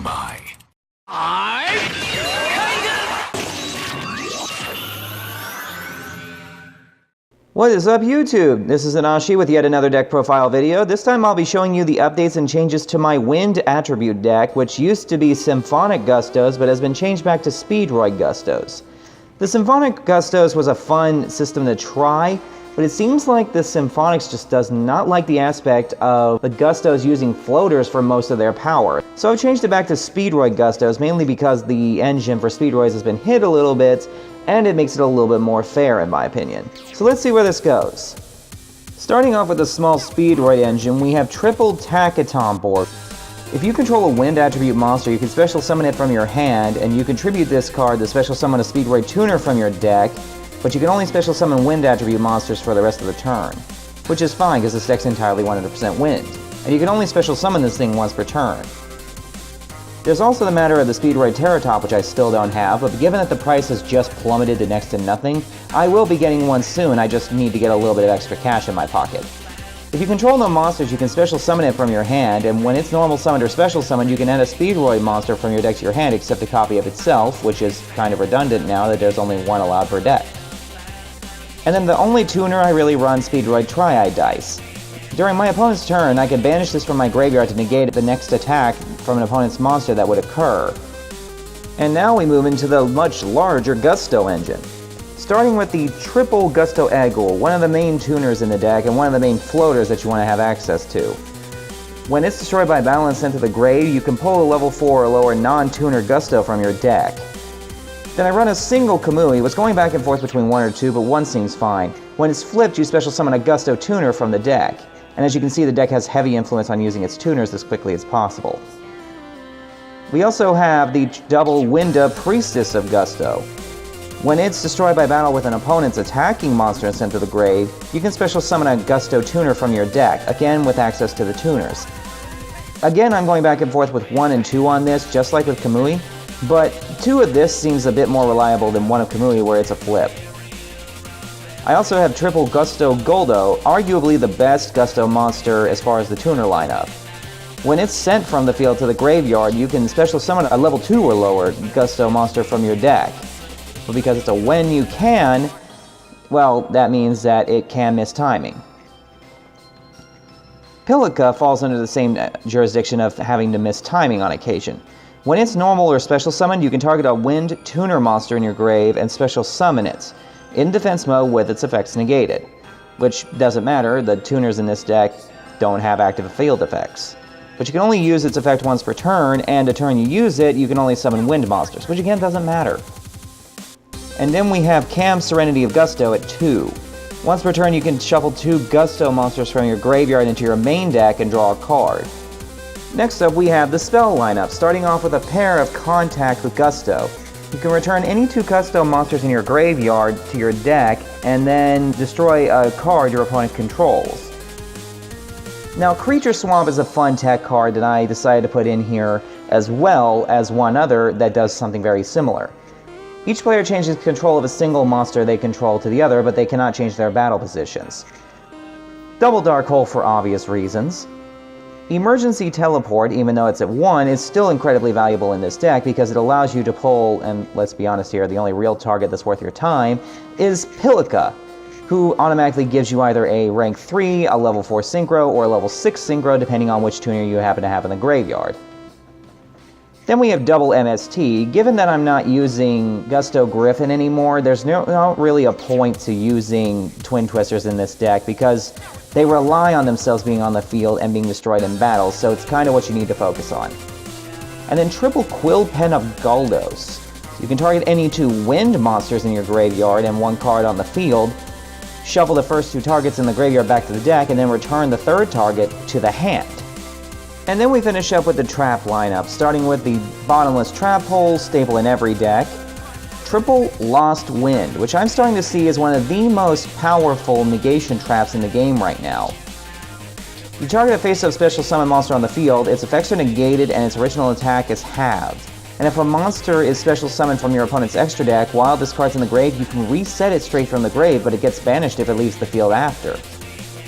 by. What is up, YouTube? This is Nanashi with yet another deck profile video. This time I'll be showing you the updates and changes to my wind attribute deck, which used to be Symphonic Gustos, but has been changed back to Speedroid Gustos. The Symphonic Gustos was a fun system to try, but it seems like the Symphonics just does not like the aspect of the Gustos using floaters for most of their power. So I've changed it back to Speedroid Gustos, mainly because the engine for Speedroids has been hit a little bit, and it makes it a little bit more fair in my opinion. So let's see where this goes. Starting off with a small Speedroid engine, we have triple Tackaton board. If you control a wind attribute monster, you can special summon it from your hand, and you contribute this card to special summon a Speedroid tuner from your deck, but you can only special summon wind attribute monsters for the rest of the turn, which is fine because this deck's entirely 100% wind, and you can only special summon this thing once per turn. There's also the matter of the Speedroid Terratop, which I still don't have, but given that the price has just plummeted to next to nothing, I will be getting one soon. I just need to get a little bit of extra cash in my pocket. If you control no monsters, you can special summon it from your hand, and when it's normal summoned or special summoned, you can add a Speedroid monster from your deck to your hand except a copy of itself, which is kind of redundant now that there's only one allowed per deck. And then the only tuner I really run, Speedroid Triad dice. During my opponent's turn, I can banish this from my graveyard to negate the next attack from an opponent's monster that would occur. And now we move into the much larger Gusto engine. Starting with the triple Gusto Eggle, one of the main tuners in the deck and one of the main floaters that you want to have access to. When it's destroyed by battle and sent to the grave, you can pull a level 4 or lower non-tuner Gusto from your deck. Then I run a single Kamui. It was going back and forth between one or two, but one seems fine. When it's flipped, you special summon a Gusto tuner from the deck. And as you can see, the deck has heavy influence on using its tuners as quickly as possible. We also have the double Winda Priestess of Gusto. When it's destroyed by battle with an opponent's attacking monster and sent to the grave, you can special summon a Gusto tuner from your deck, again with access to the tuners. Again, I'm going back and forth with 1 and 2 on this, just like with Kamui, but 2 of this seems a bit more reliable than 1 of Kamui where it's a flip. I also have triple Gusto Goldo, arguably the best Gusto monster as far as the tuner lineup. When it's sent from the field to the graveyard, you can special summon a level 2 or lower Gusto monster from your deck. But because it's a when you can, well, that means that it can miss timing. Pilica falls under the same jurisdiction of having to miss timing on occasion. When it's normal or special summoned, you can target a wind tuner monster in your grave and special summon it in defense mode with its effects negated, which doesn't matter, the tuners in this deck don't have active field effects. But you can only use its effect once per turn, and a turn you use it, you can only summon wind monsters, which again doesn't matter. And then we have Cam Serenity of Gusto at 2. Once per turn you can shuffle 2 Gusto monsters from your graveyard into your main deck and draw a card. Next up we have the spell lineup, starting off with a pair of Contact with Gusto. You can return any 2 Gusto monsters in your graveyard to your deck, and then destroy a card your opponent controls. Now, Creature Swamp is a fun tech card that I decided to put in here, as well as one other that does something very similar. Each player changes control of a single monster they control to the other, but they cannot change their battle positions. Double Dark Hole for obvious reasons. Emergency Teleport, even though it's at 1, is still incredibly valuable in this deck because it allows you to pull, and let's be honest here, the only real target that's worth your time is Pilica, who automatically gives you either a rank 3, a level 4 Synchro, or a level 6 Synchro, depending on which tuner you happen to have in the graveyard. Then we have double MST. Given that I'm not using Gusto Griffin anymore, there's not really a point to using Twin Twisters in this deck because they rely on themselves being on the field and being destroyed in battle, so it's kind of what you need to focus on. And then triple Quill Pen of Guldos. You can target any 2 wind monsters in your graveyard and 1 card on the field, shuffle the first 2 targets in the graveyard back to the deck, and then return the 3rd target to the hand. And then we finish up with the trap lineup, starting with the bottomless trap hole, staple in every deck, triple Lost Wind, which I'm starting to see as one of the most powerful negation traps in the game right now. You target a face-up special summon monster on the field, its effects are negated and its original attack is halved. And if a monster is special summoned from your opponent's extra deck while this card's in the grave, you can reset it straight from the grave, but it gets banished if it leaves the field after.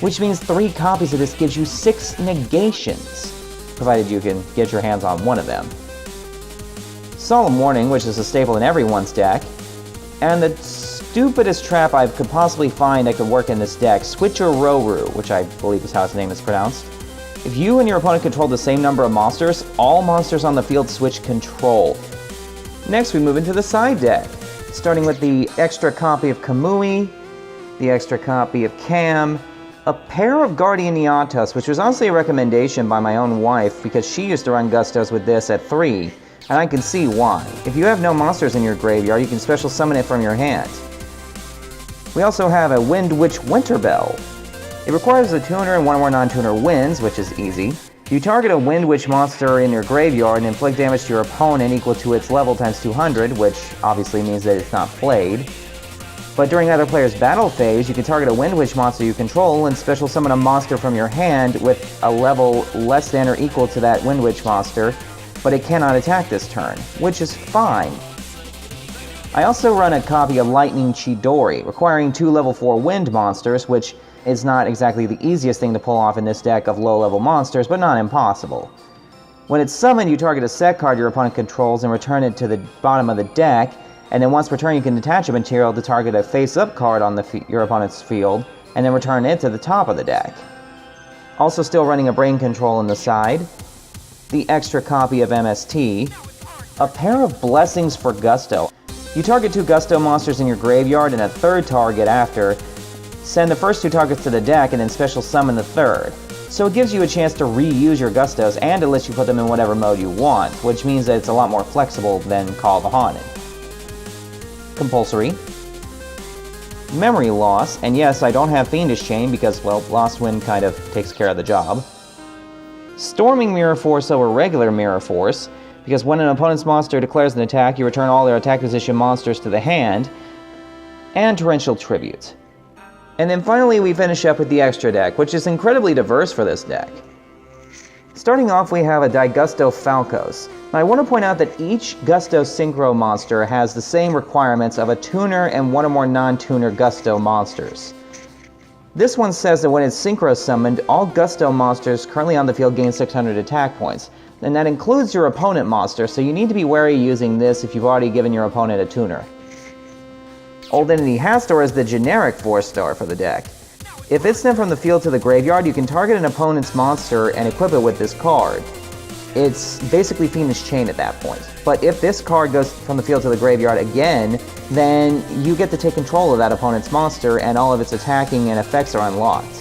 Which means 3 copies of this gives you 6 negations, provided you can get your hands on one of them. Solemn Warning, which is a staple in everyone's deck, and the stupidest trap I could possibly find that could work in this deck, Switcheroru, which I believe is how its name is pronounced. If you and your opponent control the same number of monsters, all monsters on the field switch control. Next, we move into the side deck, starting with the extra copy of Kamui, the extra copy of Cam, a pair of Guardian Eatos, which was honestly a recommendation by my own wife because she used to run Gustos with this at 3, and I can see why. If you have no monsters in your graveyard, you can special summon it from your hand. We also have a Wind Witch Winterbell. It requires a tuner and one or more non-tuner wins, which is easy. You target a Wind Witch monster in your graveyard and inflict damage to your opponent equal to its level times 200, which obviously means that it's not played. But during either player's battle phase, you can target a Wind Witch monster you control and special summon a monster from your hand with a level less than or equal to that Wind Witch monster, but it cannot attack this turn, which is fine. I also run a copy of Lightning Chidori, requiring 2 level 4 wind monsters, which is not exactly the easiest thing to pull off in this deck of low-level monsters, but not impossible. When it's summoned, you target a set card your opponent controls and return it to the bottom of the deck, and then once per turn you can detach a material to target a face-up card on your opponent's field, and then return it to the top of the deck. Also still running a Brain Control on the side, the extra copy of MST, a pair of Blessings for Gusto. You target 2 Gusto monsters in your graveyard and a third target after. Send the first 2 targets to the deck and then special summon the third. So it gives you a chance to reuse your Gustos and it lets you put them in whatever mode you want, which means that it's a lot more flexible than Call the Haunted. Compulsory. Memory Loss, and yes, I don't have Fiendish Chain because, well, Lost Wind kind of takes care of the job. Storming Mirror Force over regular Mirror Force, because when an opponent's monster declares an attack, you return all their attack position monsters to the hand, and Torrential Tribute. And then finally we finish up with the extra deck, which is incredibly diverse for this deck. Starting off, we have a Digusto Falcos. Now I want to point out that each Gusto Synchro monster has the same requirements of a tuner and 1 or more non-tuner Gusto monsters. This one says that when it's Synchro summoned, all Gusto monsters currently on the field gain 600 attack points. And that includes your opponent monster, so you need to be wary using this if you've already given your opponent a tuner. Old Entity Hastor is the generic 4-star for the deck. If it's sent from the field to the graveyard, you can target an opponent's monster and equip it with this card. It's basically Fiendish Chain at that point. But if this card goes from the field to the graveyard again, then you get to take control of that opponent's monster and all of its attacking and effects are unlocked.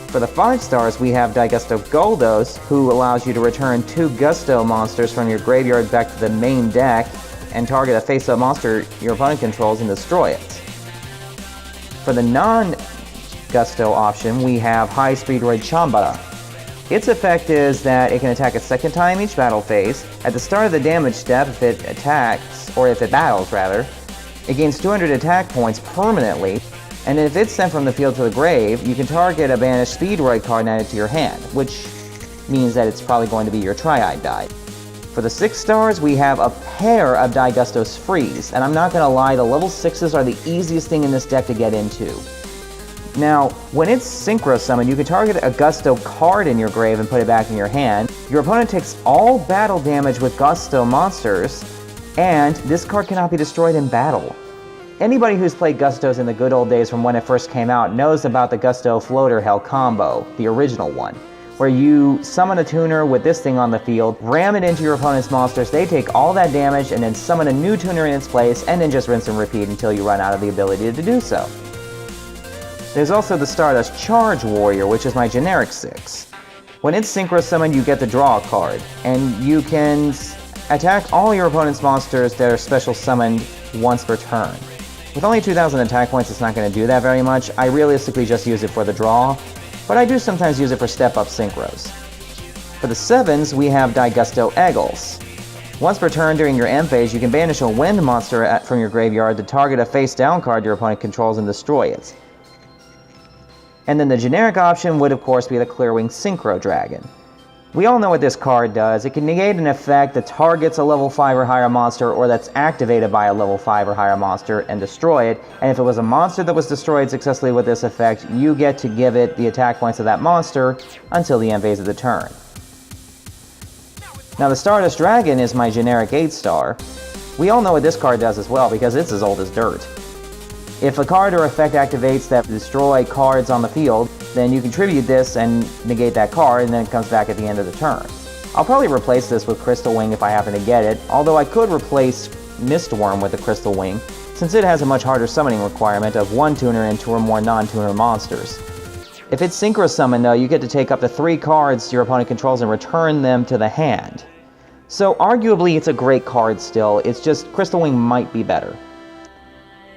For the 5 stars, we have Digusto Guldos, who allows you to return 2 Gusto monsters from your graveyard back to the main deck and target a face-up monster your opponent controls and destroy it. For the non-Gusto option, we have High Speedroid Chambara. Its effect is that it can attack a second time each battle phase. At the start of the damage step, if it attacks, or if it battles rather, it gains 200 attack points permanently, and if it's sent from the field to the grave, you can target a banished Speedroid card and add it to your hand, which means that it's probably going to be your Triad die. For the 6 stars, we have a pair of Digustos Freeze, and I'm not going to lie, the level 6s are the easiest thing in this deck to get into. Now, when it's Synchro Summoned, you can target a Gusto card in your grave and put it back in your hand. Your opponent takes all battle damage with Gusto monsters, and this card cannot be destroyed in battle. Anybody who's played Gustos in the good old days from when it first came out knows about the Gusto Floater Hell combo, the original one, where you summon a tuner with this thing on the field, ram it into your opponent's monsters, they take all that damage, and then summon a new tuner in its place, and then just rinse and repeat until you run out of the ability to do so. There's also the Stardust Charge Warrior, which is my generic 6. When it's Synchro Summoned, you get to draw a card, and you can attack all your opponent's monsters that are special summoned once per turn. With only 2,000 attack points, it's not going to do that very much. I realistically just use it for the draw, but I do sometimes use it for step-up synchros. For the 7s, we have Digusto Eggles. Once per turn during your end phase, you can banish a wind monster from your graveyard to target a face-down card your opponent controls and destroy it. And then the generic option would of course be the Clearwing Synchro Dragon. We all know what this card does. It can negate an effect that targets a level 5 or higher monster or that's activated by a level 5 or higher monster and destroy it, and if it was a monster that was destroyed successfully with this effect, you get to give it the attack points of that monster until the end phase of the turn. Now the Stardust Dragon is my generic 8-star. We all know what this card does as well because it's as old as dirt. If a card or effect activates that destroy cards on the field, then you contribute this and negate that card, and then it comes back at the end of the turn. I'll probably replace this with Crystal Wing if I happen to get it, although I could replace Mistworm with the Crystal Wing, since it has a much harder summoning requirement of 1 tuner and 2 or more non-tuner monsters. If it's Synchro Summon though, you get to take up to 3 cards your opponent controls and return them to the hand. So arguably it's a great card still, it's just Crystal Wing might be better.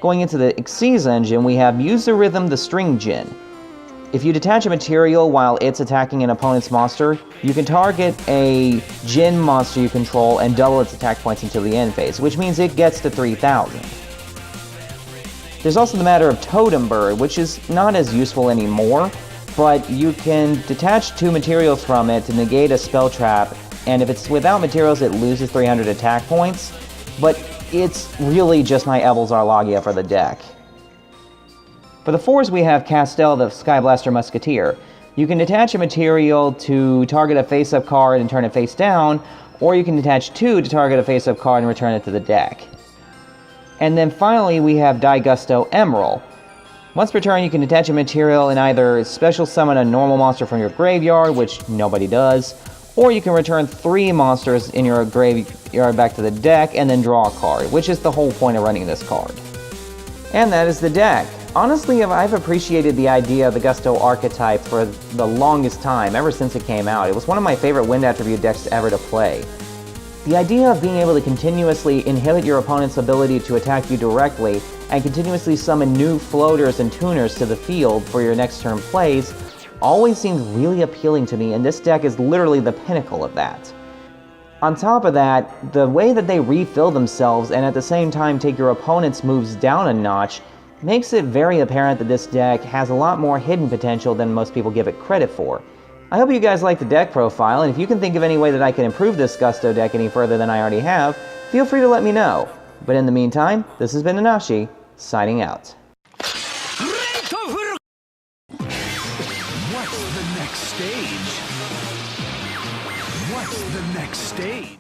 Going into the Xyz engine, we have Use the Rhythm the String Djinn. If you detach a material while it's attacking an opponent's monster, you can target a Djinn monster you control and double its attack points until the end phase, which means it gets to 3,000. There's also the matter of Totem Bird, which is not as useful anymore, but you can detach 2 materials from it to negate a spell trap, and if it's without materials it loses 300 attack points, but it's really just my Evel's Arlagia for the deck. For the 4s we have Castel the Skyblaster Musketeer. You can detach a material to target a face-up card and turn it face down, or you can detach 2 to target a face-up card and return it to the deck. And then finally we have Gusto Emerald. Once per turn you can detach a material and either special summon a normal monster from your graveyard, which nobody does, or you can return 3 monsters in your graveyard back to the deck and then draw a card, which is the whole point of running this card. And that is the deck. Honestly, I've appreciated the idea of the Gusto archetype for the longest time, ever since it came out. It was one of my favorite wind attribute decks ever to play. The idea of being able to continuously inhibit your opponent's ability to attack you directly and continuously summon new floaters and tuners to the field for your next turn plays always seemed really appealing to me, and this deck is literally the pinnacle of that. On top of that, the way that they refill themselves and at the same time take your opponent's moves down a notch makes it very apparent that this deck has a lot more hidden potential than most people give it credit for. I hope you guys like the deck profile, and if you can think of any way that I can improve this Gusto deck any further than I already have, feel free to let me know. But in the meantime, this has been Nanashi, signing out. What's the next stage? What's the next stage?